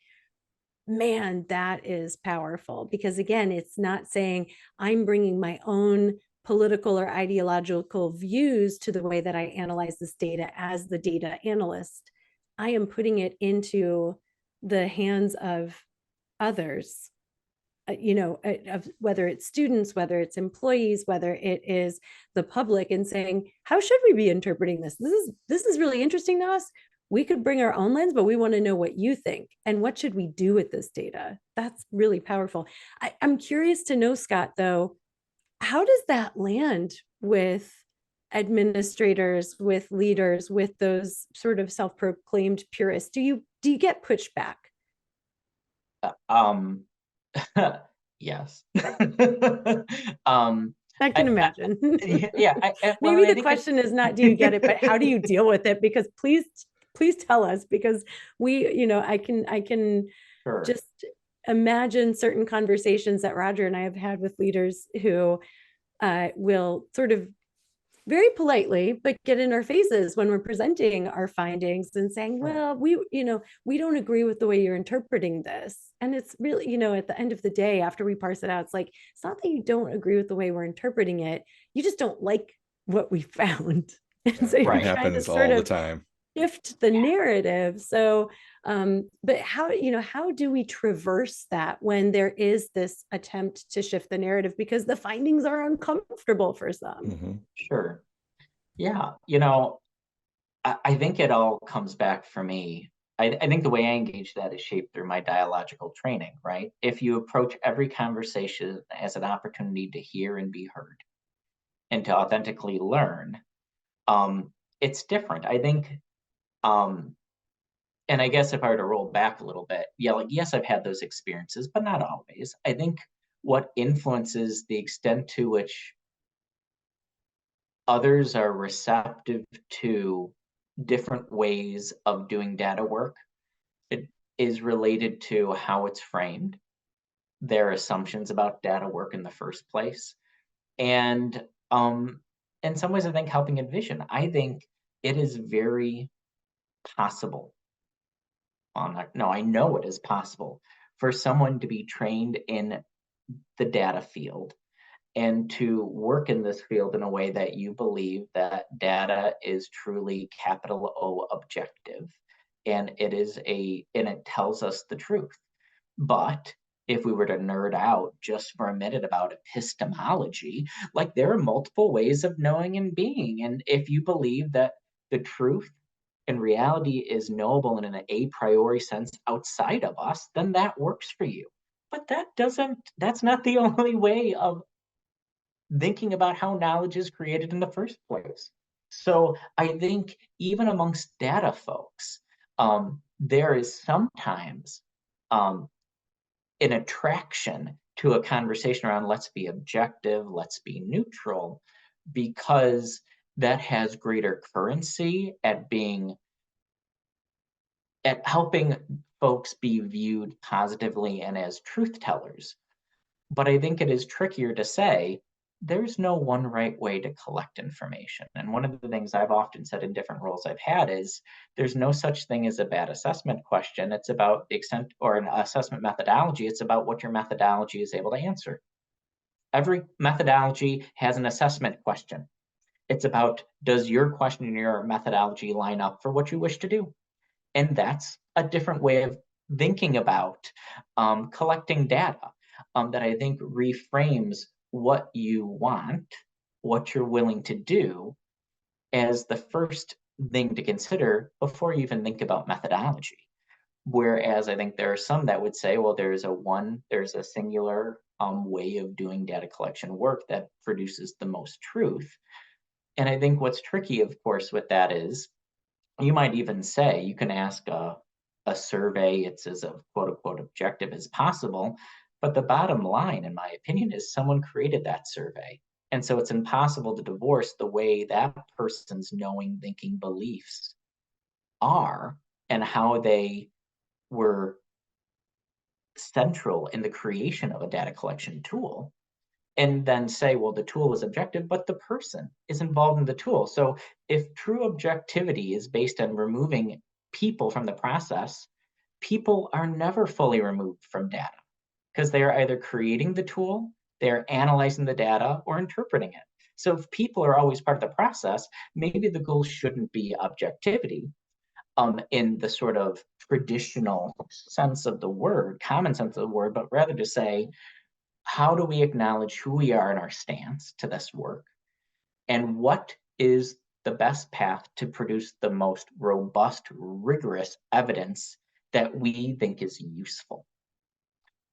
Speaker 1: man, that is powerful. Because again, it's not saying I'm bringing my own political or ideological views to the way that I analyze this data as the data analyst. I am putting it into the hands of others, of whether it's students, whether it's employees, whether it is the public, and saying, how should we be interpreting this? This is really interesting to us. We could bring our own lens, but we want to know what you think and what should we do with this data. That's really powerful. I'm curious to know, Scott, though, how does that land with administrators, with leaders, with those sort of self-proclaimed purists? Do you get pushback?
Speaker 3: Yes.
Speaker 1: I can imagine.
Speaker 3: Well,
Speaker 1: Maybe
Speaker 3: and I
Speaker 1: the
Speaker 3: think
Speaker 1: question is not do you get it, but how do you deal with it? Because please tell us, because I can
Speaker 3: sure.
Speaker 1: just imagine certain conversations that Roger and I have had with leaders who will sort of very politely, but get in our faces when we're presenting our findings and saying, well, we don't agree with the way you're interpreting this. And it's really, at the end of the day, after we parse it out, it's like, it's not that you don't agree with the way we're interpreting it. You just don't like what we found. And so
Speaker 2: It
Speaker 1: you're
Speaker 3: Right.
Speaker 1: trying to
Speaker 2: happens
Speaker 1: sort
Speaker 2: all the
Speaker 1: of
Speaker 2: time.
Speaker 1: shift the narrative. So, but how do we traverse that when there is this attempt to shift the narrative because the findings are uncomfortable for some?
Speaker 2: Mhm.
Speaker 3: Sure. Yeah. I think it all comes back for me. I think the way I engage that is shaped through my dialogical training, right? If you approach every conversation as an opportunity to hear and be heard and to authentically learn, it's different. I think, um, and I guess if I were to roll back a little bit, yeah, like, yes, I've had those experiences, but not always. I think what influences the extent to which others are receptive to different ways of doing data work, it is related to how it's framed, their assumptions about data work in the first place, and in some ways, I think helping envision. I think it is very possible. No, I know it is possible for someone to be trained in the data field and to work in this field in a way that you believe that data is truly capital O objective, and it tells us the truth. But if we were to nerd out just for a minute about epistemology, like, there are multiple ways of knowing and being. And if you believe that the truth and reality is knowable in an a priori sense outside of us, then that works for you. But that's not the only way of thinking about how knowledge is created in the first place. So I think even amongst data folks, there is sometimes um, an attraction to a conversation around let's be objective, let's be neutral, because that has greater currency at helping folks be viewed positively and as truth tellers. But I think it is trickier to say there's no one right way to collect information. And one of the things I've often said in different roles I've had is there's no such thing as a bad assessment question. It's about the extent, or an assessment methodology. It's about what your methodology is able to answer. Every methodology has an assessment question. It's about, does your question and your methodology line up for what you wish to do? And that's a different way of thinking about collecting data that I think reframes what you want, what you're willing to do, as the first thing to consider before you even think about methodology. Whereas I think there are some that would say, well, there's a singular way of doing data collection work that produces the most truth. And I think what's tricky, of course, with that is you might even say you can ask a survey, it's as a quote unquote objective as possible. But the bottom line, in my opinion, is someone created that survey. And so it's impossible to divorce the way that person's knowing, thinking beliefs are and how they were central in the creation of a data collection tool, and then say, well, the tool is objective, but the person is involved in the tool. So if true objectivity is based on removing people from the process, people are never fully removed from data because they are either creating the tool, they're analyzing the data, or interpreting it. So if people are always part of the process, maybe the goal shouldn't be objectivity in the sort of traditional sense of the word, common sense of the word, but rather to say, how do we acknowledge who we are in our stance to this work? And what is the best path to produce the most robust, rigorous evidence that we think is useful?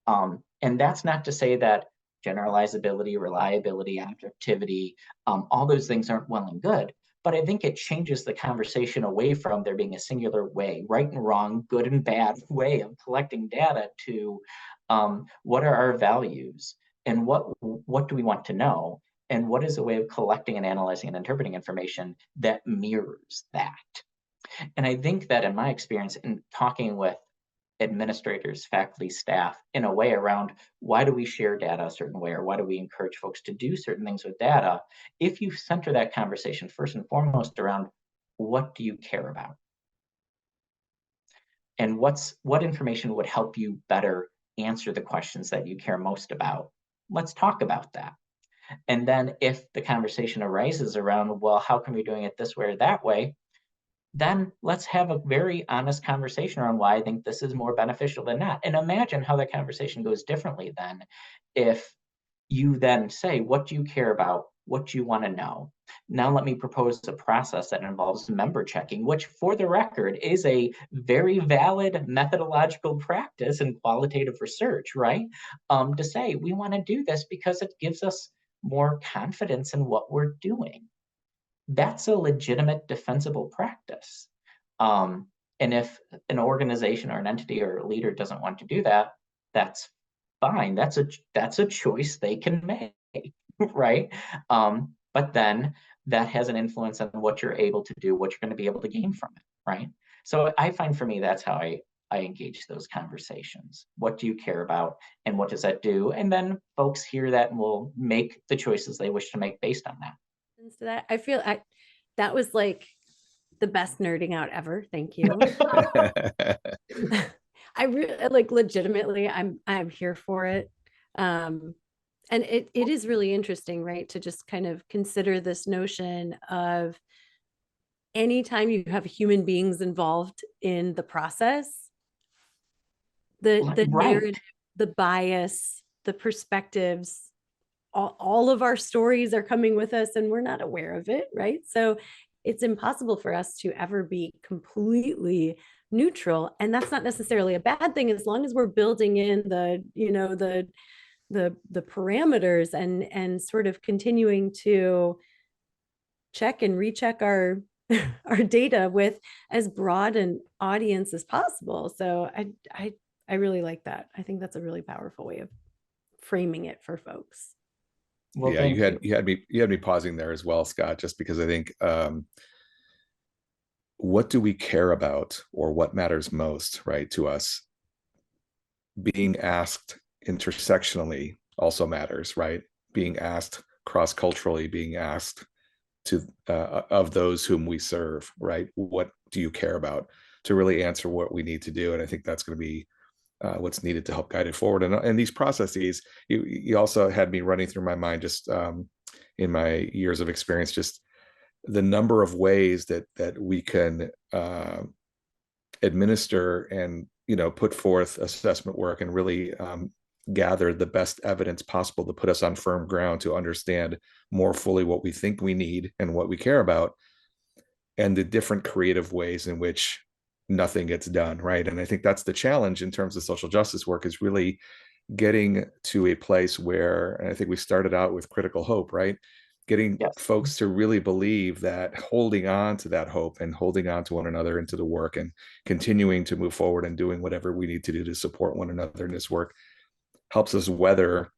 Speaker 3: And that's not to say that generalizability, reliability, objectivity, all those things aren't well and good. But I think it changes the conversation away from there being a singular way, right and wrong, good and bad way of collecting data, to what are our values and what do we want to know, and what is a way of collecting and analyzing and interpreting information that mirrors that. And I think that in my experience in talking with administrators, faculty, staff in a way around why do we share data a certain way, or why do we encourage folks to do certain things with data, if you center that conversation first and foremost around what do you care about? And what information would help you better answer the questions that you care most about? Let's talk about that. And then if the conversation arises around, well, how come you're doing it this way or that way? Then let's have a very honest conversation around why I think this is more beneficial than not. And imagine how that conversation goes differently then if you then say, what do you care about? What do you want to know? Now let me propose a process that involves member checking, which for the record is a very valid methodological practice in qualitative research, right? To say we want to do this because it gives us more confidence in what we're doing. That's a legitimate defensible practice. And if an organization or an entity or a leader doesn't want to do that, that's fine. That's a choice they can make, right? But then that has an influence on what you're able to do, what you're going to be able to gain from it, right? So I find for me that's how I engage those conversations. What do you care about, and what does that do? And then folks hear that and will make the choices they wish to make based on that.
Speaker 1: To that, I feel that was like the best nerding out ever. Thank you. I really like legitimately, I'm here for it. And it is really interesting, right? To just kind of consider this notion of anytime you have human beings involved in the process, the
Speaker 3: Right.
Speaker 1: narrative, the bias, the perspectives, all of our stories are coming with us and we're not aware of it, right? So it's impossible for us to ever be completely neutral, and that's not necessarily a bad thing as long as we're building in the, you know, the parameters and sort of continuing to check and recheck our our data with as broad an audience as possible. So I really like that. I think that's a really powerful way of framing it for folks.
Speaker 3: Well,
Speaker 2: Yeah,
Speaker 3: thank you.
Speaker 2: you had me pausing there as well, Scott, just because I think what do we care about, or what matters most, right, to us? Being asked intersectionally also matters, right? Being asked cross-culturally, being asked to of those whom we serve, right? What do you care about, to really answer what we need to do? And I think that's going to be what's needed to help guide it forward. And these processes, you also had me running through my mind just in my years of experience, just the number of ways that we can administer and put forth assessment work and really gather the best evidence possible to put us on firm ground to understand more fully what we think we need and what we care about, and the different creative ways in which nothing gets done, right? And I think that's the challenge in terms of social justice work, is really getting to a place where, and I think we started out with critical hope, right? Getting
Speaker 3: Yes.
Speaker 2: folks to really believe that holding on to that hope and holding on to one another into the work and continuing to move forward and doing whatever we need to do to support one another in this work helps us weather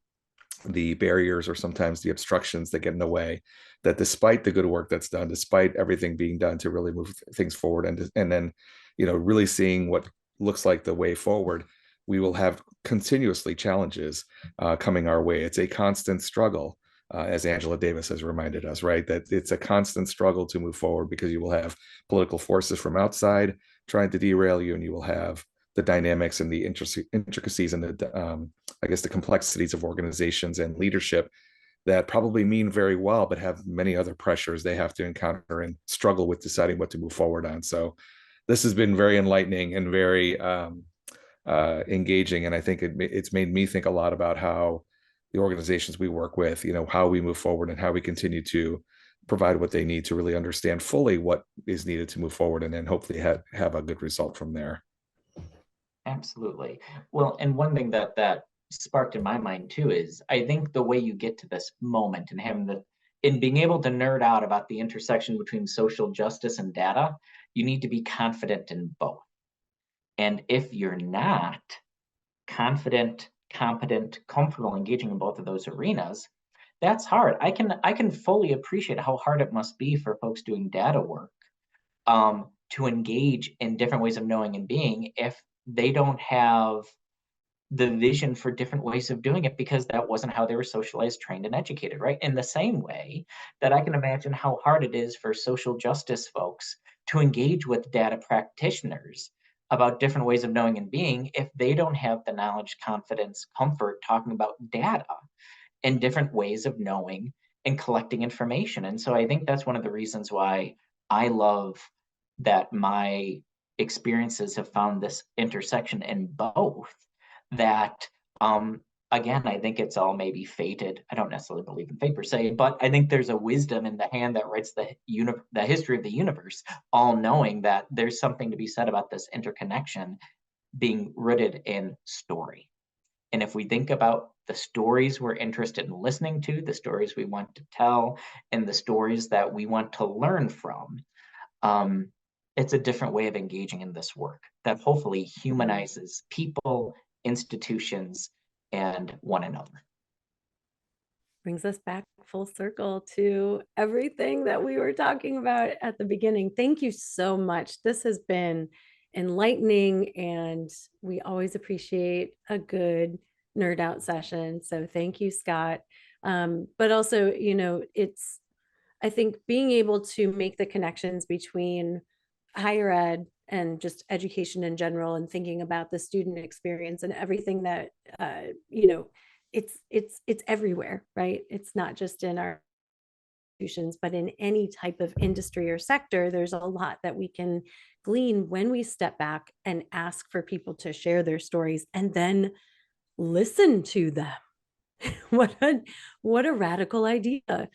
Speaker 2: the barriers or sometimes the obstructions that get in the way, that despite the good work that's done, despite everything being done to really move things forward, and then really seeing what looks like the way forward, we will have continuously challenges coming our way. It's a constant struggle, as Angela Davis has reminded us, right? That it's a constant struggle to move forward, because you will have political forces from outside trying to derail you, and you will have the dynamics and the intricacies and the I guess the complexities of organizations and leadership that probably mean very well, but have many other pressures they have to encounter and struggle with deciding what to move forward on. So this has been very enlightening and very engaging. And I think it's made me think a lot about how the organizations we work with, how we move forward and how we continue to provide what they need to really understand fully what is needed to move forward, and then hopefully have a good result from there.
Speaker 3: Absolutely. Well, and one thing that sparked in my mind too is I think the way you get to this moment and in being able to nerd out about the intersection between social justice and data, you need to be confident in both. And if you're not confident, competent, comfortable engaging in both of those arenas, that's hard. I can fully appreciate how hard it must be for folks doing data work to engage in different ways of knowing and being if they don't have the vision for different ways of doing it because that wasn't how they were socialized, trained, and educated, right? In the same way that I can imagine how hard it is for social justice folks to engage with data practitioners about different ways of knowing and being if they don't have the knowledge, confidence, comfort talking about data and different ways of knowing and collecting information. And so I think that's one of the reasons why I love that my experiences have found this intersection in both. That again, I think it's all maybe fated. I don't necessarily believe in fate per se, but I think there's a wisdom in the hand that writes the history of the universe, all knowing that there's something to be said about this interconnection being rooted in story. And if we think about the stories we're interested in listening to, the stories we want to tell, and the stories that we want to learn from, it's a different way of engaging in this work that hopefully humanizes people, institutions, and one another.
Speaker 1: Brings us back full circle to everything that we were talking about at the beginning. Thank you so much. This has been enlightening, and we always appreciate a good nerd out session. So thank you, Scott. But also, I think being able to make the connections between higher ed and just education in general, and thinking about the student experience and everything that, it's everywhere, right? It's not just in our institutions, but in any type of industry or sector. There's a lot that we can glean when we step back and ask for people to share their stories and then listen to them. what a radical idea.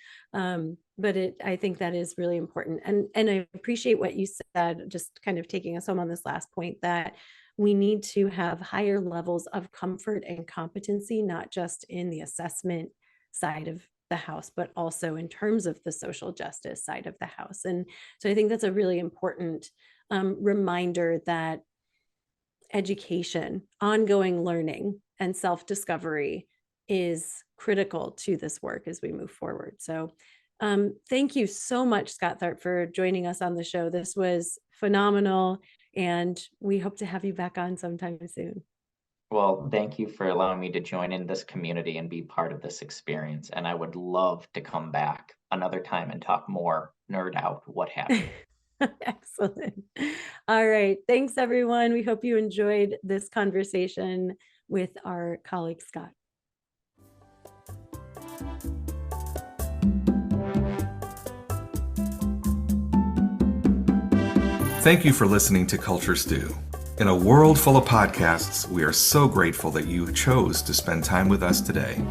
Speaker 1: But I think that is really important. And I appreciate what you said, just kind of taking us home on this last point, that we need to have higher levels of comfort and competency, not just in the assessment side of the house, but also in terms of the social justice side of the house. And so I think that's a really important reminder that education, ongoing learning, and self-discovery is critical to this work as we move forward. So thank you so much, Scott Tharp, for joining us on the show. This was phenomenal, and we hope to have you back on sometime soon.
Speaker 3: Well, thank you for allowing me to join in this community and be part of this experience. And I would love to come back another time and talk more, nerd out, what have you.
Speaker 1: Excellent. All right. Thanks, everyone. We hope you enjoyed this conversation with our colleague, Scott.
Speaker 2: Thank you for listening to Culture Stew. In a world full of podcasts, we are so grateful that you chose to spend time with us today.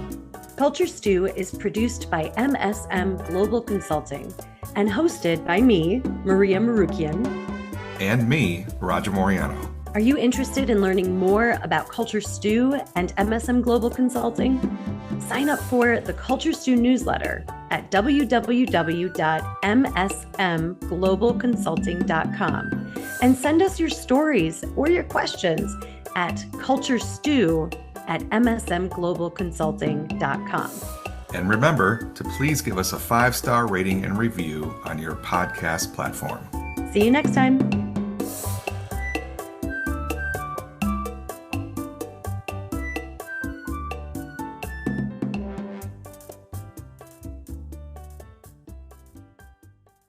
Speaker 1: Culture Stew is produced by MSM Global Consulting and hosted by me, Maria Marukian.
Speaker 2: And me, Roger Moriano.
Speaker 1: Are you interested in learning more about Culture Stew and MSM Global Consulting? Sign up for the Culture Stew newsletter at www.msmglobalconsulting.com and send us your stories or your questions at culturestew@msmglobalconsulting.com.
Speaker 2: And remember to please give us a 5-star rating and review on your podcast platform.
Speaker 1: See you next time.